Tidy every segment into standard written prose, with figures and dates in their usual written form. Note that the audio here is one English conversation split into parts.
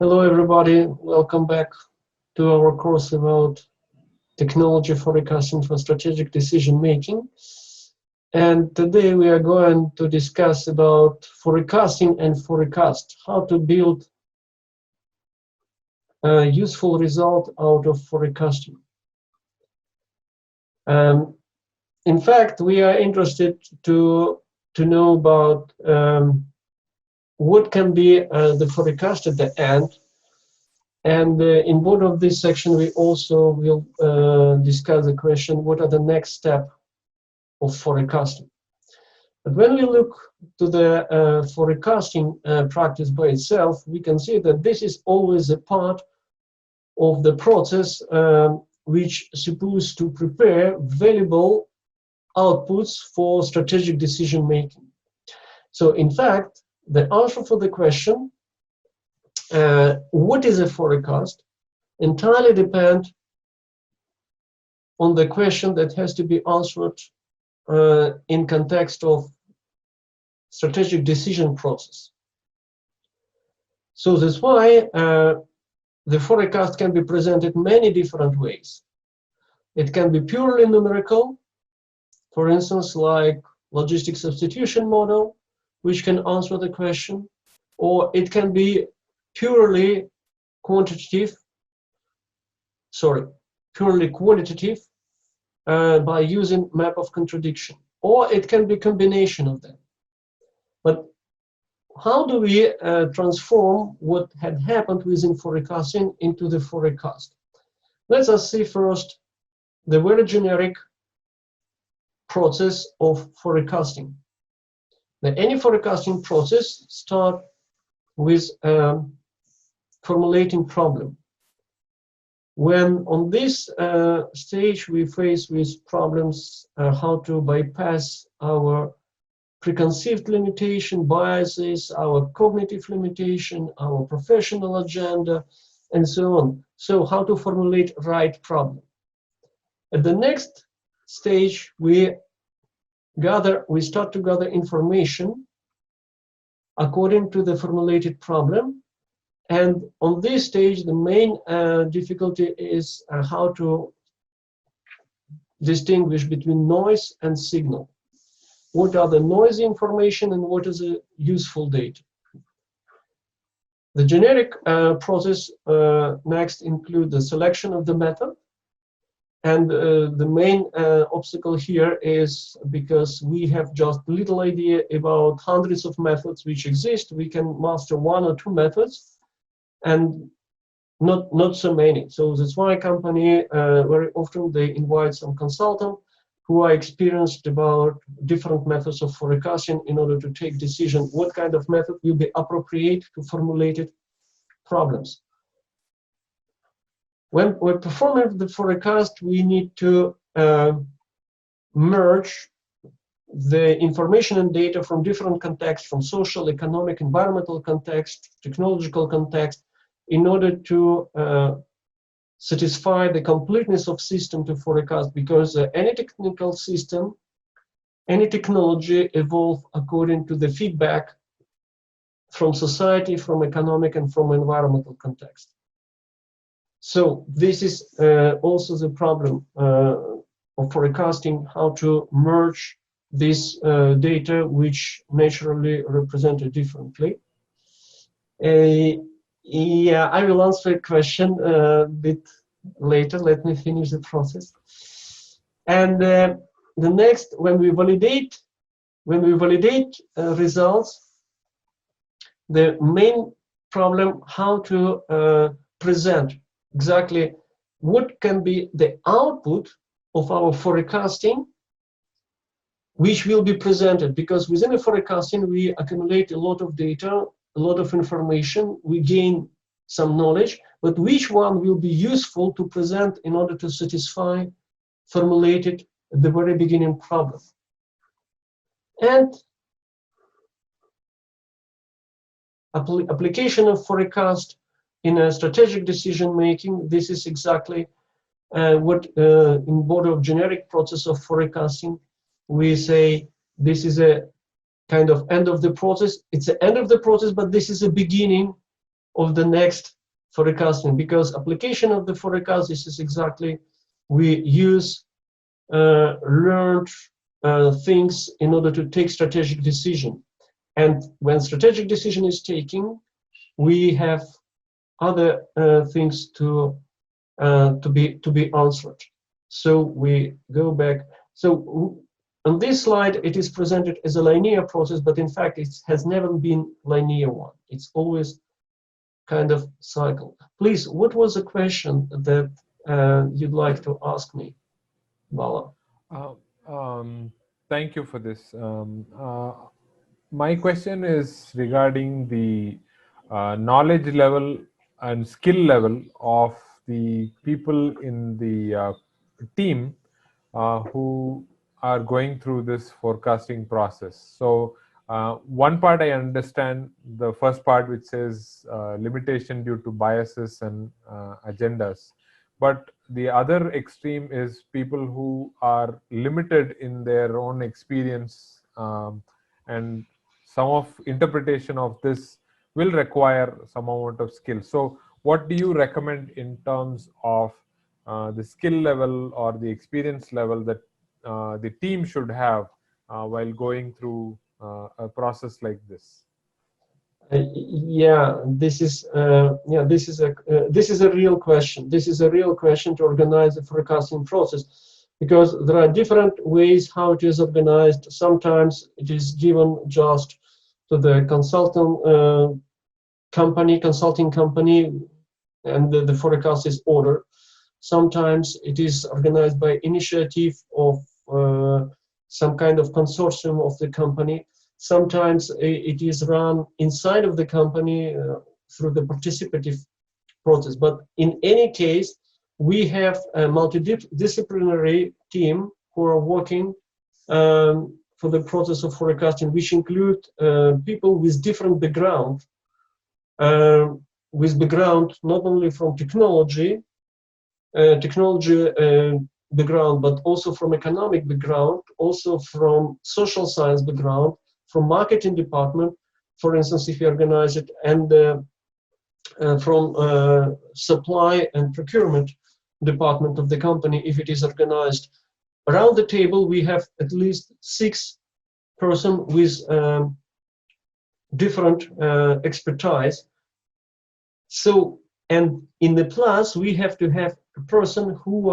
Hello everybody, welcome back to our course about technology forecasting for strategic decision making. And today we are going to discuss about forecasting and forecast, how to build a useful result out of forecasting. In fact, we are interested to know about what can be the forecast at the end. And in board of this section, we also will discuss the question, what are the next steps of forecasting? But when we look to the forecasting practice by itself, we can see that this is always a part of the process which is supposed to prepare valuable outputs for strategic decision making. So in fact, the answer for the question, what is a forecast, entirely depends on the question that has to be answered in context of strategic decision process. So that's why the forecast can be presented many different ways. It can be purely numerical, for instance, like logistic substitution model, which can answer the question, or it can be purely quantitative, by using map of contradiction, or it can be combination of them. But how do we transform what had happened within forecasting into the forecast? Let us see first the very generic process of forecasting. Now, any forecasting process starts with formulating problem. When on this stage we face with problems how to bypass our preconceived limitation, biases, our cognitive limitation, our professional agenda, and so on. So how to formulate right problem. At the next stage, we start to gather information according to the formulated problem. And on this stage, the main difficulty is how to distinguish between noise and signal. What are the noisy information and what is the useful data? The generic process next include the selection of the method. And the main obstacle here is because we have just little idea about hundreds of methods which exist. We can master one or two methods and not so many. So that's why company very often they invite some consultant who are experienced about different methods of forecasting in order to take decision what kind of method will be appropriate to formulated problems. When we're performing the forecast, we need to merge the information and data from different contexts, from social, economic, environmental context, technological context, in order to satisfy the completeness of system to forecast, because any technical system, any technology evolve according to the feedback from society, from economic, and from environmental context. So this is also the problem of forecasting, how to merge this data which naturally represented differently. Yeah, I will answer a question a bit later. Let me finish the process. And the next, when we validate results, the main problem how to present exactly what can be the output of our forecasting, which will be presented, because within the forecasting we accumulate a lot of data, a lot of information, we gain some knowledge, but which one will be useful to present in order to satisfy formulated at the very beginning problem. And application of forecast in a strategic decision making, this is exactly what in board of generic process of forecasting, we say this is a kind of end of the process. It's the end of the process, but this is a beginning of the next forecasting, because application of the forecast, this is exactly, we use learned things in order to take strategic decision. And when strategic decision is taken, we have other things to be answered. So we go back. So on this slide, it is presented as a linear process, but in fact, it has never been linear one. It's always kind of cycle. Please, what was the question that you'd like to ask me, Bala? Uh, Thank you for this. My question is regarding the knowledge level and skill level of the people in the team who are going through this forecasting process. So one part I understand, the first part which says limitation due to biases and agendas. But the other extreme is people who are limited in their own experience, and some of interpretation of this will require some amount of skill. So what do you recommend in terms of the skill level or the experience level that the team should have while going through a process like this? Yeah, this is this is a real question. This is a real question to organize the forecasting process, because there are different ways how it is organized. Sometimes it is given just to the consulting company, and the forecast is ordered. Sometimes it is organized by initiative of some kind of consortium of the company. Sometimes it is run inside of the company through the participative process. But in any case, we have a multidisciplinary team who are working for the process of forecasting, which include people with different background, not only from technology background, but also from economic background, also from social science background, from marketing department, for instance, if you organize it, and from supply and procurement department of the company, if it is organized. Around the table, we have at least 6 persons with different expertise. So, and in the plus, we have to have a person who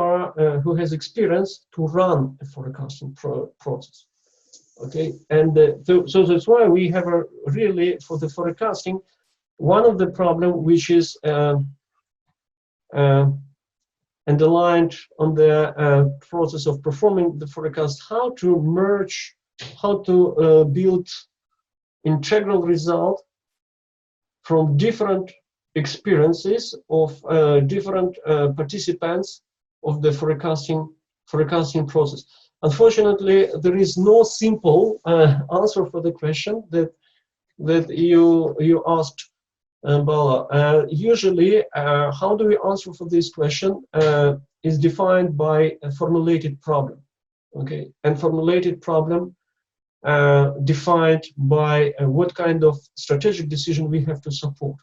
has experience to run a forecasting process. Okay, and so that's why we have a really, for the forecasting, one of the problem which is underlined on the process of performing the forecast, how to merge, how to build integral result from different experiences of different participants of the forecasting process. Unfortunately, there is no simple answer for the question that you asked, Bala. Usually, how do we answer for this question is defined by a formulated problem. Okay, and formulated problem defined by what kind of strategic decision we have to support.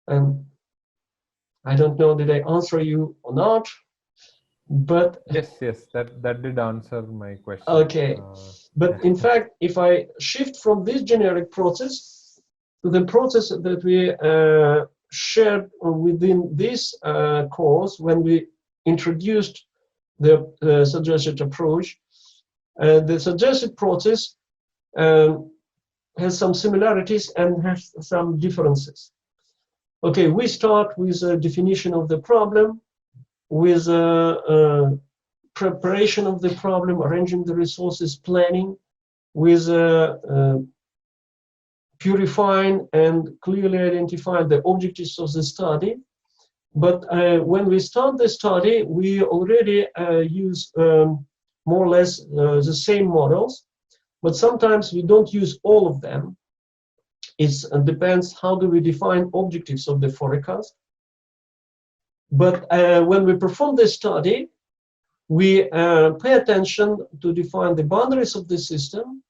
I don't know, did I answer you or not? But yes, that did answer my question. Okay, but in fact, if I shift from this generic process to the process that we shared within this course when we introduced the suggested approach, the suggested process has some similarities and has some differences. Okay, we start with a definition of the problem, with preparation of the problem, arranging the resources, planning, with purifying and clearly identifying the objectives of the study. But when we start the study, we already use more or less the same models, but sometimes we don't use all of them. It depends how do we define objectives of the forecast. But when we perform this study, we pay attention to define the boundaries of the system.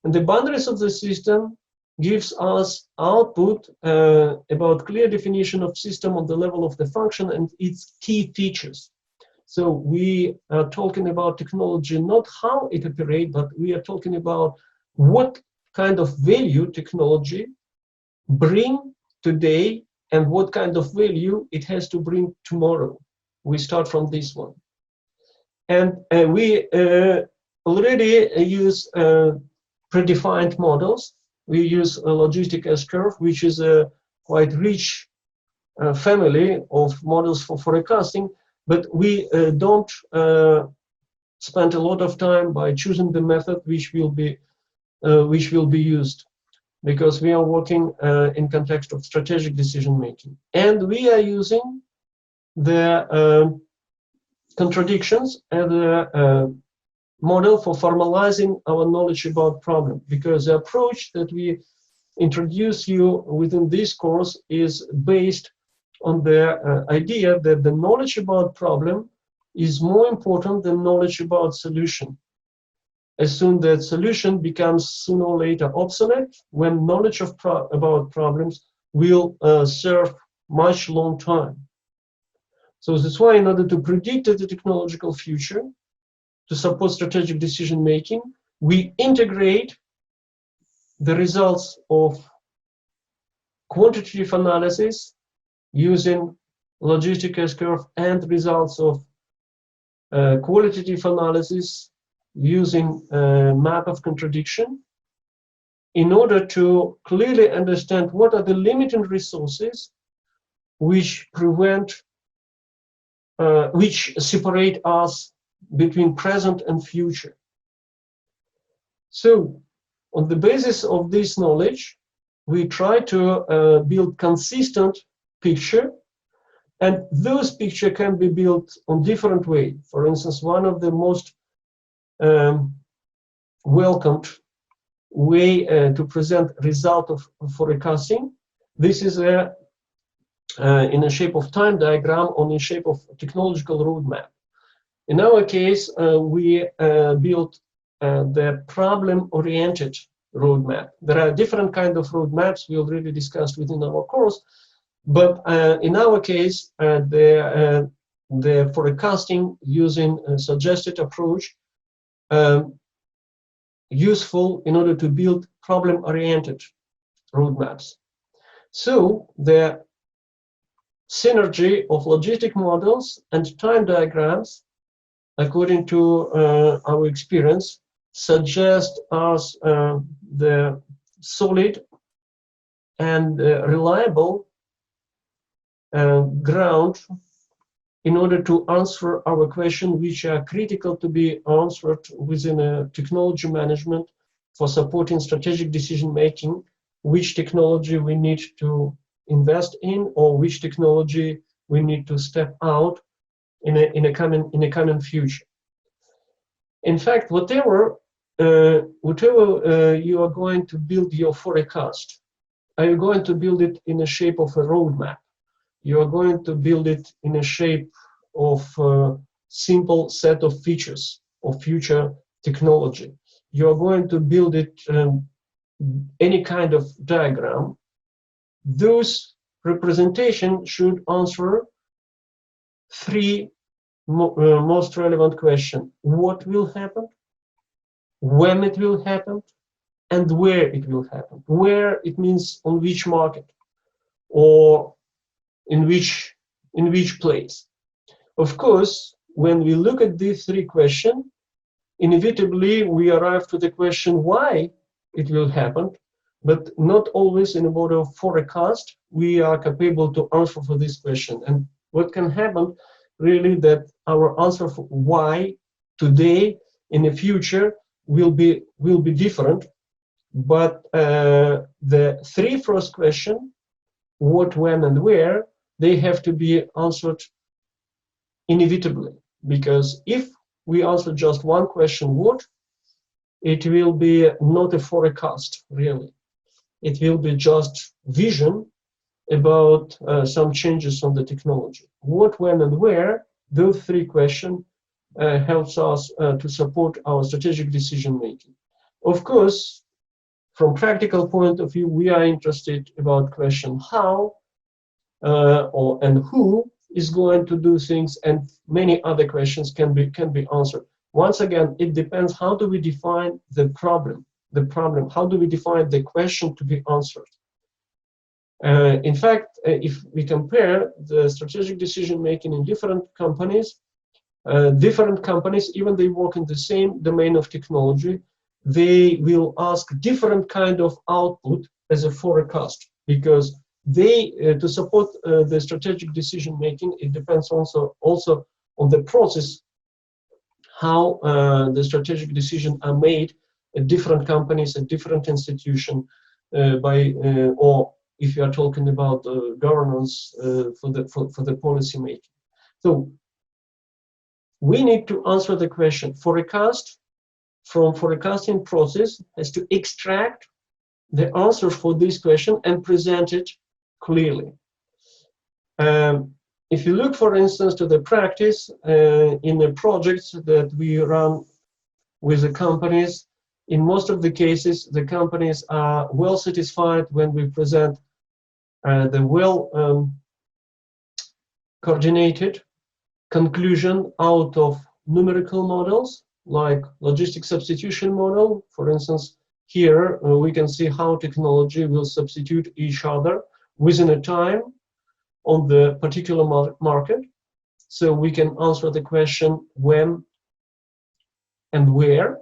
And the boundaries of the system gives us output about clear definition of system on the level of the function and its key features. So we are talking about technology, not how it operates, but we are talking about what kind of value technology bring today and what kind of value it has to bring tomorrow. We start from this one. And we already use predefined models. We use a logistic S-curve, which is a quite rich family of models for forecasting, but we don't spend a lot of time by choosing the method which will be used, because we are working in context of strategic decision making, and we are using the contradictions as a model for formalizing our knowledge about problem, because the approach that we introduce you within this course is based on the idea that the knowledge about problem is more important than knowledge about solution. As soon that solution becomes sooner or later obsolete, when knowledge of about problems will serve much long time. So that's why, in order to predict the technological future, to support strategic decision making, we integrate the results of quantitative analysis using logistic S-curve and results of qualitative analysis using a map of contradiction, in order to clearly understand what are the limiting resources which prevent, which separate us between present and future. So, on the basis of this knowledge, we try to build consistent picture, and those picture can be built on different way. For instance, one of the most welcomed way to present result of forecasting, this is a in a shape of time diagram, on the shape of technological roadmap. In our case, we built the problem-oriented roadmap. There are different kind of roadmaps we already discussed within our course, but in our case, the forecasting using a suggested approach useful in order to build problem-oriented roadmaps. So the synergy of logistic models and time diagrams, according to our experience, suggest us the solid and reliable ground in order to answer our questions, which are critical to be answered within a technology management for supporting strategic decision making, which technology we need to invest in, or which technology we need to step out in a coming future. In fact, whatever you are going to build your forecast, are you going to build it in the shape of a roadmap? You are going to build it in a shape of a simple set of features of future technology. You are going to build it any kind of diagram. Those representation should answer three most relevant questions: what will happen, when it will happen, and where it will happen. Where, it means on which market or in which place. Of course, when we look at these three questions, inevitably we arrive to the question why it will happen, but not always in a mode of forecast we are capable to answer for this question. And what can happen really, that our answer for why today in the future will be different, but the three first questions, what, when, and where, they have to be answered inevitably, because if we answer just one question, what, it will be not a forecast really. It will be just vision about some changes on the technology. What, when, and where, those three questions helps us to support our strategic decision making. Of course, From practical point of view, we are interested about question how and who is going to do things, and many other questions can be answered. Once again, it depends how do we define the problem. How do we define the question to be answered? In fact, if we compare the strategic decision making in different companies, even they work in the same domain of technology, they will ask different kind of output as a forecast, because they to support the strategic decision making, it depends also on the process, how the strategic decisions are made at different companies, at different institutions, or if you are talking about governance for the policy making. So we need to answer the question. From forecasting process has to extract the answer for this question and present it clearly. If you look, for instance, to the practice in the projects that we run with the companies, in most of the cases, the companies are well satisfied when we present the well coordinated conclusion out of numerical models, like logistic substitution model. For instance, here we can see how technology will substitute each other within a time on the particular market. So we can answer the question when and where,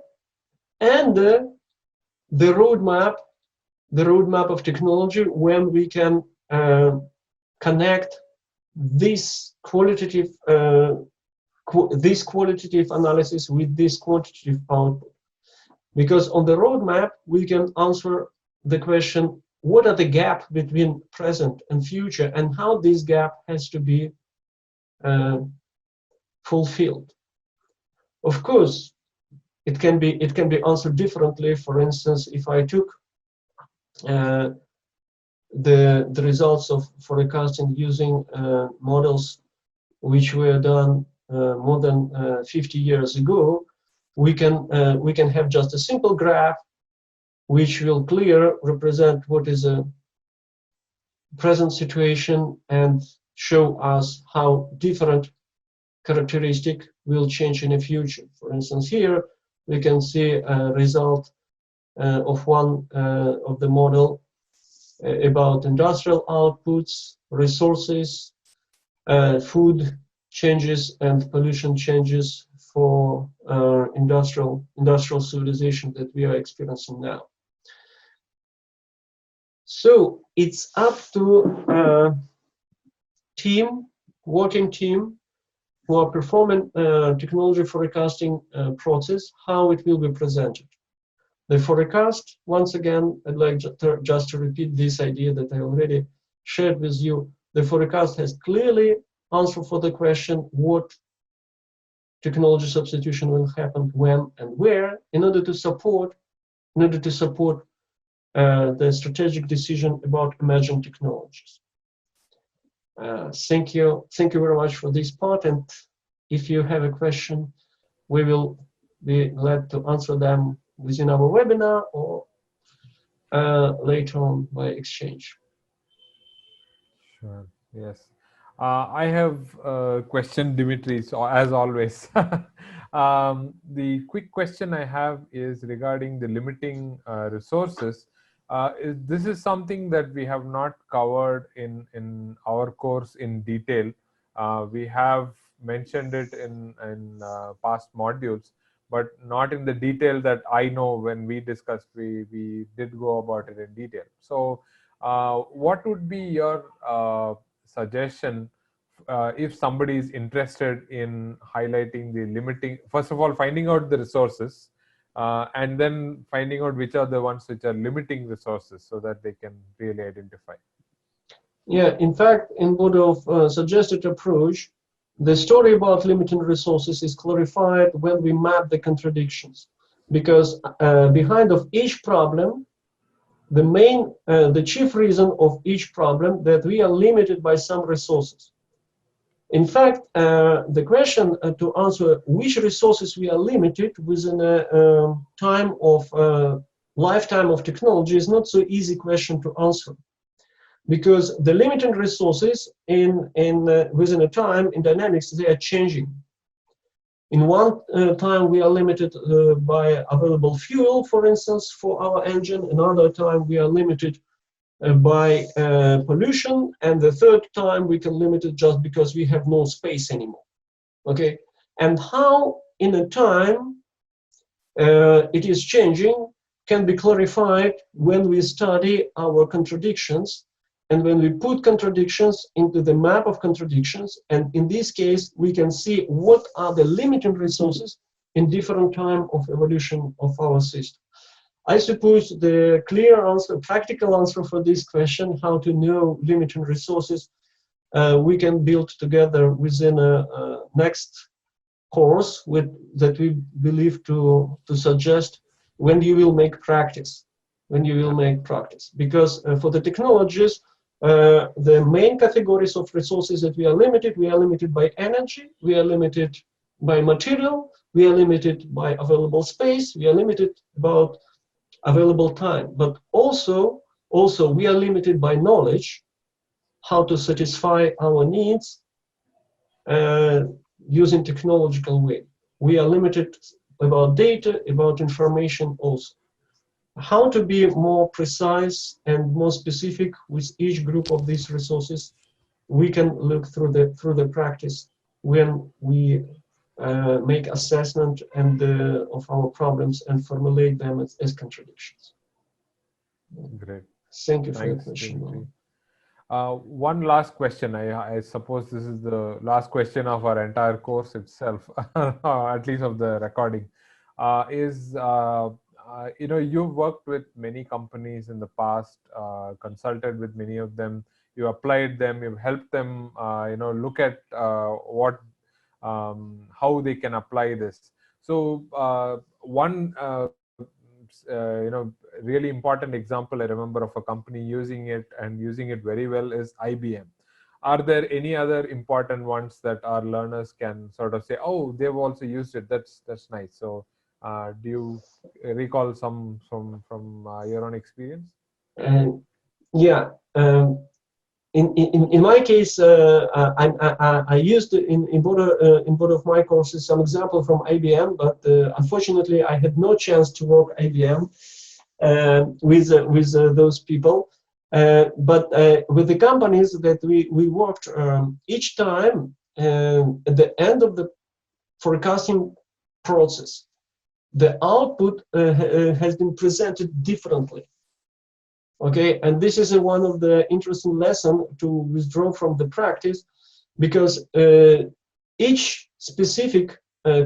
and the roadmap of technology, when we can connect this qualitative analysis with this quantitative output. Because on the roadmap, we can answer the question, what are the gaps between present and future, and how this gap has to be fulfilled. Of course, it can be answered differently. For instance, if I took the results of forecasting using models which were done more than 50 years ago, we can have just a simple graph which will clearly represent what is a present situation and show us how different characteristic will change in the future. For instance, here we can see a result of one of the model about industrial outputs, resources, food changes, and pollution changes for industrial civilization that we are experiencing now. So it's up to working team who are performing technology forecasting process, how it will be presented. The forecast, once again, I'd like just to repeat this idea that I already shared with you. The forecast has clearly answered for the question what technology substitution will happen, when and where, in order to support the strategic decision about emerging technologies. Thank you very much for this part, and if you have a question, we will be glad to answer them within our webinar or later on by exchange. Sure. Yes. I have a question, Dimitri, so as always. The quick question I have is regarding the limiting resources. This is something that we have not covered in our course in detail. We have mentioned it in past modules, but not in the detail that I know when we discussed, we did go about it in detail. So what would be your suggestion if somebody is interested in highlighting the limiting, first of all, finding out the resources, and then finding out which are the ones which are limiting resources so that they can really identify? Yeah, in fact, in mode of suggested approach, the story about limiting resources is clarified when we map the contradictions, because behind of each problem, the chief reason of each problem that we are limited by some resources. In fact, the question to answer which resources we are limited within a time of lifetime of technology is not so easy question to answer, because the limited resources within a time in dynamics, they are changing. In one time we are limited by available fuel, for instance, for our engine. Another time we are limited by pollution, and the third time we can limit it just because we have no space anymore. Okay, and how in a time it is changing can be clarified when we study our contradictions, and when we put contradictions into the map of contradictions, and in this case we can see what are the limited resources in different time of evolution of our system. I suppose the clear answer, practical answer for this question, how to know limited resources, we can build together within a next course that we believe to suggest when you will make practice, because for the technologies, the main categories of resources that we are limited by energy, we are limited by material, we are limited by available space, we are limited about available time, but also we are limited by knowledge, how to satisfy our needs using technological way. We are limited about data, about information also. How to be more precise and more specific with each group of these resources, we can look through the practice when we make assessment and of our problems and formulate them as contradictions. Great. Thank you for your Thanks, question. Dimitri. One last question. I suppose this is the last question of our entire course itself, at least of the recording. You've worked with many companies in the past, consulted with many of them. You applied them. You've helped them. Look at how they can apply this. So one really important example I remember of a company using it and using it very well is IBM. Are there any other important ones that our learners can sort of say, oh, they've also used it, that's nice? So do you recall some from your own experience? Yeah. In my case, I used in both of my courses some example from IBM, but unfortunately I had no chance to work IBM with those people. But with the companies that we worked, each time at the end of the forecasting process, the output has been presented differently. Okay, and this is one of the interesting lessons to withdraw from the practice, because each specific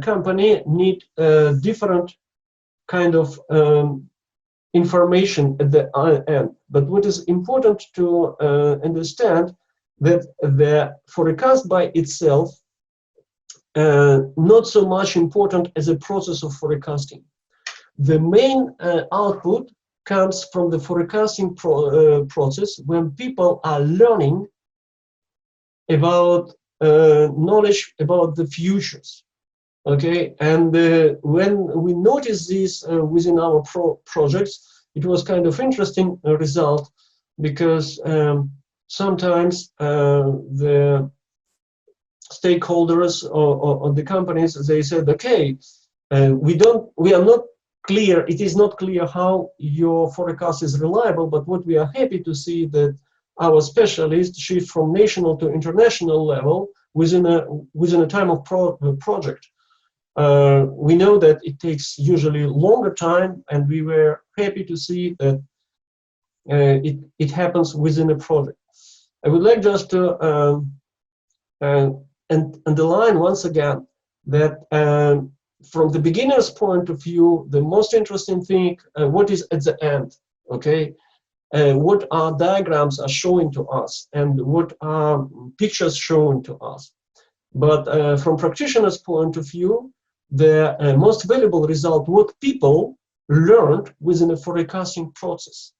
company need different kind of information at the end. But what is important to understand that the forecast by itself not so much important as a process of forecasting. The main output comes from the forecasting process, when people are learning about knowledge about the futures. Okay, and when we notice this within our projects, it was kind of interesting result, because sometimes the stakeholders or the companies, they said, okay, we are not clear, it is not clear how your forecast is reliable, but what we are happy to see that our specialists shift from national to international level within a time of project. We know that it takes usually longer time, and we were happy to see that it happens within a project. I would like just to underline once again that from the beginner's point of view, the most interesting thing, what is at the end, okay? What our diagrams are showing to us, and what are pictures showing to us. But from practitioner's point of view, the most valuable result, what people learned within a forecasting process.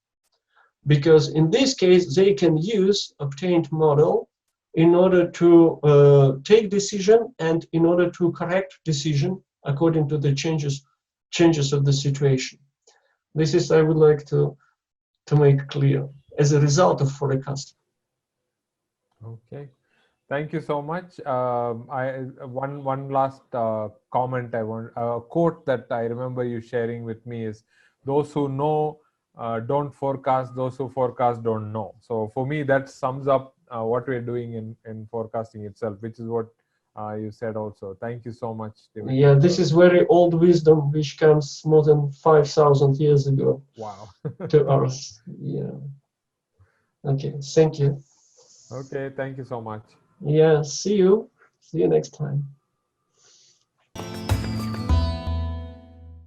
Because in this case, they can use obtained model in order to take decision, and in order to correct decision according to the changes of the situation. This is, I would like to make clear, as a result of forecasting. Okay. Thank you so much. One last comment I want, a quote that I remember you sharing with me is, "Those who know don't forecast; those who forecast don't know." So for me, that sums up what we're doing in forecasting itself, which is what you said also. Thank you so much, Dimitri. Yeah, this is very old wisdom, which comes more than 5,000 years ago. Wow. To us. Yeah. Okay. Thank you. Okay. Thank you so much. Yeah. See you. See you next time.